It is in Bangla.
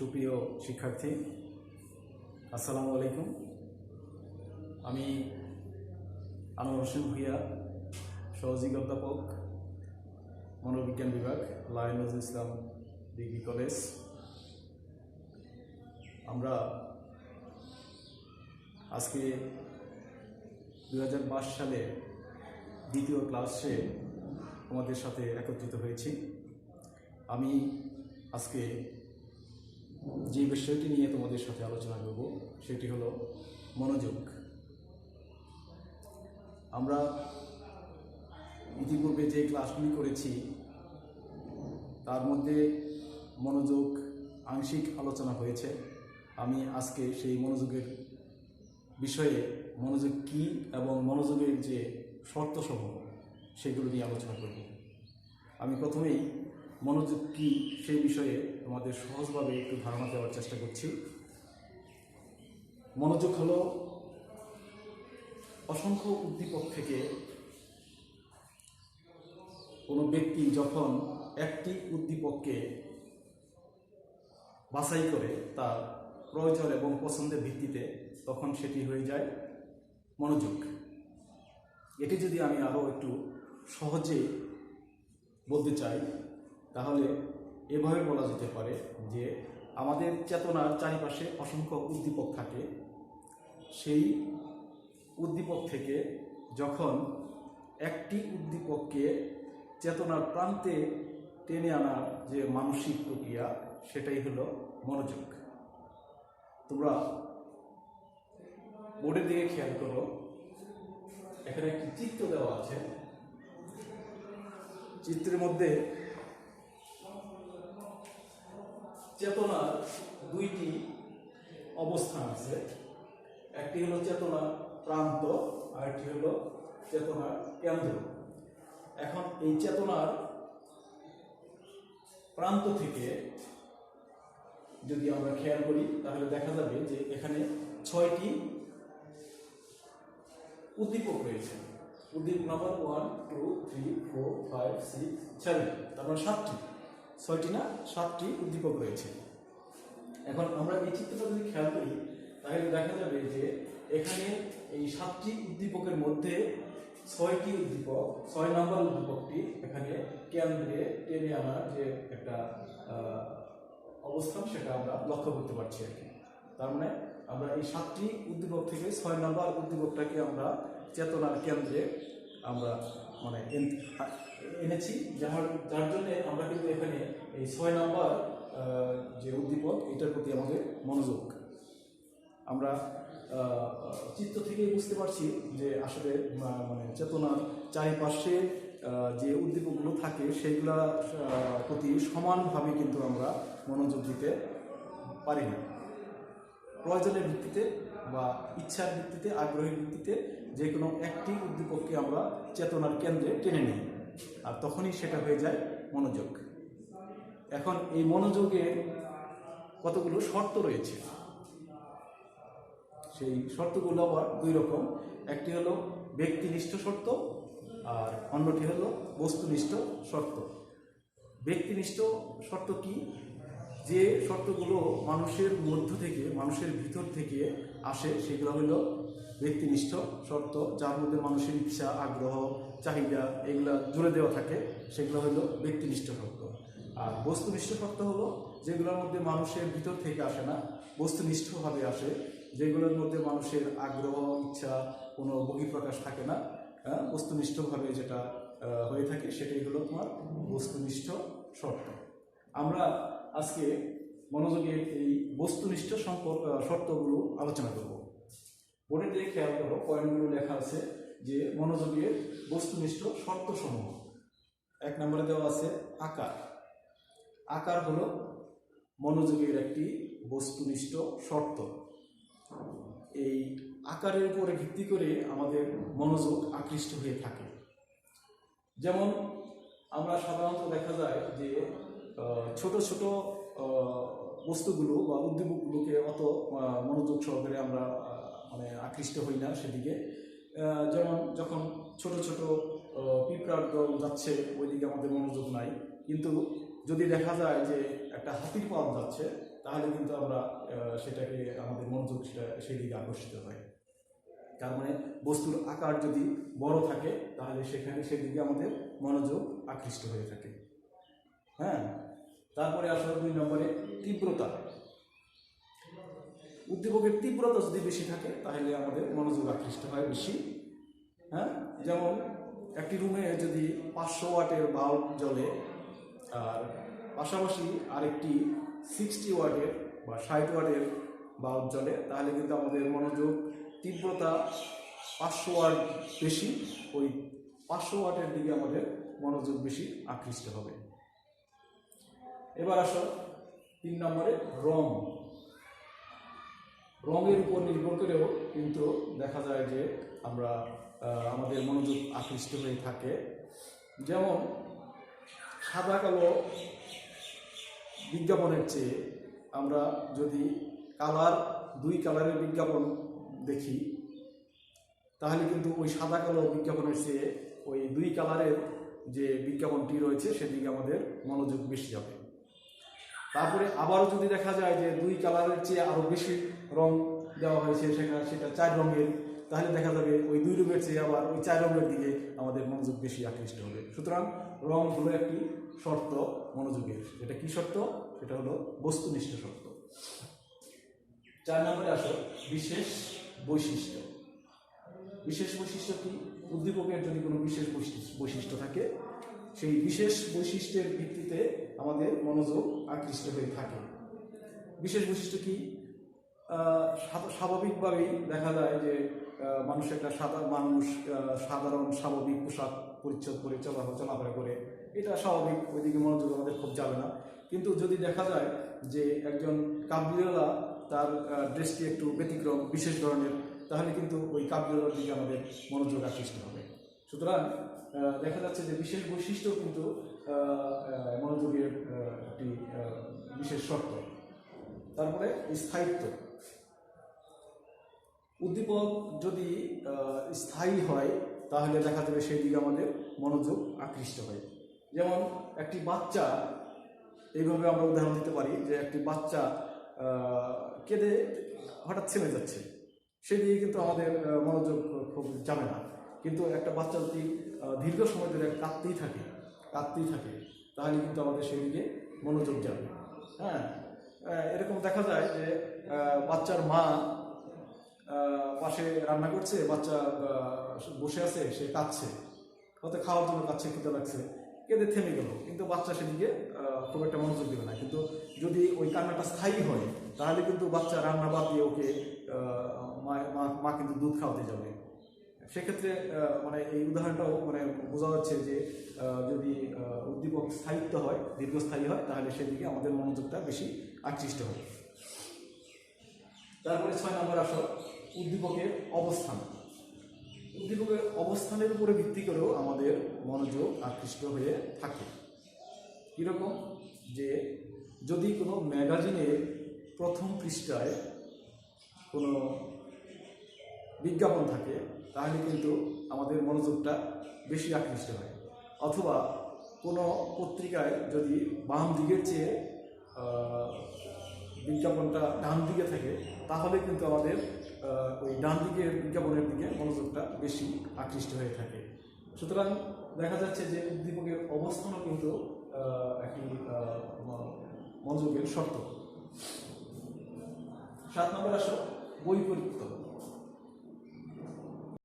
সুপ্রিয় শিক্ষার্থী, আসসালামু আলাইকুম। আমি আনোয়ার হোসেন ভূঁইয়া, সহযোগী অধ্যাপক, মনোবিজ্ঞান বিভাগ, lion Nazrul Islam degree college. আমরা আজকে 2022 সালে দ্বিতীয় ক্লাসে তোমাদের সাথে একত্রিত হয়েছি। আমি আজকে যে বিষয়টি নিয়ে তোমাদের সাথে আলোচনা করব সেটি হলো মনোযোগ। আমরা ইতিপূর্বে যে ক্লাসগুলি করেছি তার মধ্যে মনোযোগ আংশিক আলোচনা হয়েছে। আমি আজকে সেই মনোযোগের বিষয়ে মনোযোগ কী এবং মনোযোগের যে শর্তসমূহ সেগুলো নিয়ে আলোচনা করব। আমি প্রথমেই মনোযোগ কী সেই বিষয়ে তোমাদের সহজভাবে একটু ধারণা দেওয়ার চেষ্টা করছি। মনোযোগ হলো অসংখ্য উদ্দীপক থেকে কোনো ব্যক্তি যখন একটি উদ্দীপককে বাছাই করে তার প্রয়োজন এবং পছন্দের ভিত্তিতে, তখন সেটি হয়ে যায় মনোযোগ। এটি যদি আমি আরও একটু সহজে বলতে চাই তাহলে এভাবে বলা যেতে পারে যে আমাদের চেতনার চারিপাশে অসংখ্য উদ্দীপক থাকে। সেই উদ্দীপক থেকে যখন একটি উদ্দীপককে চেতনার প্রান্তে টেনে আনার যে মানসিক প্রক্রিয়া, সেটাই হলো মনোযোগ। তোমরা বোর্ডের দিকে খেয়াল করো, এখানে একটি চিত্র দেওয়া আছে। চিত্রের মধ্যে চেতনার দুইটি অবস্থান আছে। একটি হলো চেতনার প্রান্ত, আর একটি হলো চেতনার কেন্দ্র। এখন এই চেতনার প্রান্ত থেকে যদি আমরা খেয়াল করি তাহলে দেখা যাবে যে এখানে 6টি উদ্দীপক রয়েছে। উদ্দীপক নাম্বার 1, 2, 3, 4, 5, 6, 7, তারপর 7টি, 6টি না 7টি উদ্দীপক রয়েছে। এখন আমরা এই চিত্রটা যদি খেয়াল করি তাহলে দেখা যাবে যে এখানে এই 7টি উদ্দীপকের মধ্যে 6টি উদ্দীপক, 6 নম্বর উদ্দীপকটি এখানে কেন্দ্রে টেনে আনার যে একটা অবস্থান, সেটা আমরা লক্ষ্য করতে পারছি আর কি। তার মানে আমরা এই 7টি উদ্দীপক থেকে 6 নম্বর উদ্দীপকটাকে আমরা চেতনার কেন্দ্রে আমরা এনেছি, যার জন্য আমরা কিন্তু এখানে এই 6 নম্বর যে উদ্দীপক, এটার প্রতি আমাদের মনোযোগ। আমরা চিত্র থেকে বুঝতে পারছি যে আসলে চেতনার চারিপাশে যে উদ্দীপকগুলো থাকে সেগুলোর প্রতি সমানভাবে কিন্তু আমরা মনোযোগ দিতে পারি না। প্রয়োজনের ভিত্তিতে বা ইচ্ছার ভিত্তিতে, আগ্রহের ভিত্তিতে যে কোনো একটি উদ্দীপককে আমরা চেতনার কেন্দ্রে টেনে নিই, আর তখনই সেটা হয়ে যায় মনোযোগ। এখন এই মনোযোগের কতগুলো শর্ত রয়েছে। সেই শর্তগুলো আবার দুই রকম। একটি হলো ব্যক্তিনিষ্ঠ শর্ত, আর অন্যটি হলো বস্তুনিষ্ঠ শর্ত। ব্যক্তিনিষ্ঠ শর্ত কি? যে শর্তগুলো মানুষের মধ্য থেকে, মানুষের ভিতর থেকে আসে, সেগুলো হলো ব্যক্তিনিষ্ঠ শর্ত, যার মধ্যে মানুষের ইচ্ছা, আগ্রহ, চাহিদা এগুলো জুড়ে দেওয়া থাকে, সেগুলো হলো ব্যক্তিনিষ্ঠ শর্ত। আর বস্তুনিষ্ঠ শর্ত হলো যেগুলোর মধ্যে মানুষের ভিতর থেকে আসে না, বস্তুনিষ্ঠভাবে আসে, যেগুলোর মধ্যে মানুষের আগ্রহ, ইচ্ছা কোনো বহিঃপ্রকাশ থাকে না, বস্তুনিষ্ঠভাবে যেটা হয়ে থাকে, সেটাই হলো তোমার বস্তুনিষ্ঠ শর্ত। আমরা আজকে মনোযোগের এই বস্তুনিষ্ঠ শর্তগুলো আলোচনা করব। বোর্ডে দিয়ে খেয়াল করো, পয়েন্টগুলো লেখা আছে যে মনোযোগের বস্তুনিষ্ঠ শর্তসমূহ। 1 নম্বরে দেওয়া আছে আকার। আকার হলো মনোযোগের একটি বস্তুনিষ্ঠ শর্ত। এই আকারের উপরে ভিত্তি করে আমাদের মনোযোগ আকৃষ্ট হয়ে থাকে। যেমন আমরা সাধারণত দেখা যায় যে ছোট ছোট বস্তুগুলো বা উদ্দীপকগুলোকে অত মনোযোগ সহকারে আমরা আকৃষ্ট হই না সেদিকে। যেমন যখন ছোট ছোট পিঁপড়ার দল যাচ্ছে, ওইদিকে আমাদের মনোযোগ নাই। কিন্তু যদি দেখা যায় যে একটা হাতির পাওয়া যাচ্ছে, তাহলে কিন্তু আমরা সেটাকে আমাদের মনোযোগ সেই দিকে আকর্ষিত হয়। তার মানে বস্তুর আকার যদি বড় থাকে তাহলে সেদিকে আমাদের মনোযোগ আকৃষ্ট হয়ে থাকে। হ্যাঁ, তারপরে আসলে 2 নম্বরে তীব্রতা। উদ্দীপকের তীব্রতা যদি বেশি থাকে তাহলে আমাদের মনোযোগ আকৃষ্ট হয় বেশি। হ্যাঁ, যেমন একটি রুমে যদি 500 ওয়াটের বাল্ব জ্বলে আর পাশাপাশি আরেকটি 60 ওয়াটের বা 60 ওয়াটের বাল্ব জ্বলে, তাহলে কিন্তু আমাদের মনোযোগ তীব্রতা 500 ওয়াট বেশি, ওই 500 ওয়াটের দিকে আমাদের মনোযোগ বেশি আকৃষ্ট হবে। এবার আসো 3 নম্বরে রং। রঙের উপর নির্ভর করেও কিন্তু দেখা যায় যে আমরা আমাদের মনোযোগ আকৃষ্ট হয়ে থাকে। যেমন সাদা কালো বিজ্ঞাপনের চেয়ে আমরা যদি দুই কালারের বিজ্ঞাপন দেখি, তাহলে কিন্তু ওই সাদা কালো বিজ্ঞাপনের চেয়ে ওই 2 কালারের যে বিজ্ঞাপনটি রয়েছে সেদিকে আমাদের মনোযোগ বেশি যাবে। তারপরে আবারও যদি দেখা যায় যে 2 কালারের চেয়ে আরও বেশি রং দেওয়া হয়েছে, সেটা 4 রঙের, তাহলে দেখা যাবে ওই 2 রঙের চেয়ে আবার ওই 4 রঙের দিকে আমাদের মনোযোগ বেশি আকৃষ্ট হবে। সুতরাং রং হলো একটি শর্ত মনোযোগের। এটা কি শর্ত? সেটা হলো বস্তুনিষ্ঠ শর্ত। 4 নম্বরে আসো বিশেষ বৈশিষ্ট্য। বিশেষ বৈশিষ্ট্য কি? উদ্দীপকের যদি কোনো বিশেষ বৈশিষ্ট্য থাকে, সেই বিশেষ বৈশিষ্ট্যের ভিত্তিতে আমাদের মনোযোগ আকৃষ্ট হয়ে থাকে। বিশেষ বৈশিষ্ট্য কি? স্বাভাবিকভাবেই দেখা যায় যে সাধারণ স্বাভাবিক পোশাক পরিচ্ছদ করে চলাফেরা করে, এটা স্বাভাবিক, ওইদিকে মনোযোগ আমাদের খুব যাবে না। কিন্তু যদি দেখা যায় যে একজন কাবুলিওয়ালা, তার ড্রেসটি একটু ব্যতিক্রম বিশেষ ধরনের, তাহলে কিন্তু ওই কাবুলিওয়ালার দিকে আমাদের মনোযোগ আকৃষ্ট হবে। সুতরাং দেখা যাচ্ছে যে বিশেষ বৈশিষ্ট্য কিন্তু মনোযোগের একটি বিশেষ শর্ত। তারপরে স্থায়িত্ব। উদ্দীপক যদি স্থায়ী হয় তাহলে দেখা যাবে সেই দিকে আমাদের মনোযোগ আকৃষ্ট হয়। যেমন একটি বাচ্চা, এইভাবে আমরা উদাহরণ দিতে পারি যে একটি বাচ্চা কেঁদে হঠাৎ থেমে যাচ্ছে, সেদিকে কিন্তু আমাদের মনোযোগ খুব যাবে না। কিন্তু একটা বাচ্চা যদি দীর্ঘ সময় ধরে কাঁদতেই থাকে তাহলে কিন্তু আমাদের সেদিকে মনোযোগ যাবে। হ্যাঁ, এরকম দেখা যায় যে বাচ্চার মা পাশে রান্না করছে, বাচ্চা বসে আছে, সে কাঁদছে, হয়তো খাওয়ার জন্য কাঁদছে, খেতে লাগছে, কেঁদে থেমে গেল, কিন্তু বাচ্চা সেদিকে খুব একটা মনোযোগ দেবে না। কিন্তু যদি ওই কান্নাটা স্থায়ী হয় তাহলে কিন্তু বাচ্চা রান্না বাদ দিয়ে ওকে মা কিন্তু দুধ খাওয়াতে যাবে। সেক্ষেত্রে মানে এই উদাহরণটাও মানে বোঝা যাচ্ছে যে যদি উদ্দীপক স্থায়িত্ব হয়, দীর্ঘস্থায়ী হয়, তাহলে সেদিকে আমাদের মনোযোগটা বেশি আকৃষ্ট হবে। তারপরে 6 নম্বর আসো উদ্দীপকের অবস্থান। উদ্দীপকের অবস্থানের উপরে ভিত্তি করেও আমাদের মনোযোগ আকৃষ্ট হয়ে থাকে। কীরকম? যে যদি কোনো ম্যাগাজিনের প্রথম পৃষ্ঠায় কোনো বিজ্ঞাপন থাকে তাহলে কিন্তু আমাদের মনোযোগটা বেশি আকৃষ্ট হয়। অথবা কোনো পত্রিকায় যদি বাম দিকের চেয়ে বিজ্ঞাপনটা ডান দিকে থাকে তাহলে কিন্তু আমাদের ওই ডান দিকের বিজ্ঞাপনের দিকে মনোযোগটা বেশি আকৃষ্ট হয়ে থাকে। সুতরাং দেখা যাচ্ছে যে উদ্দীপকের অবস্থানও কিন্তু একটি মনোযোগের শর্ত। 7 নম্বর আসো বৈপরীত্য।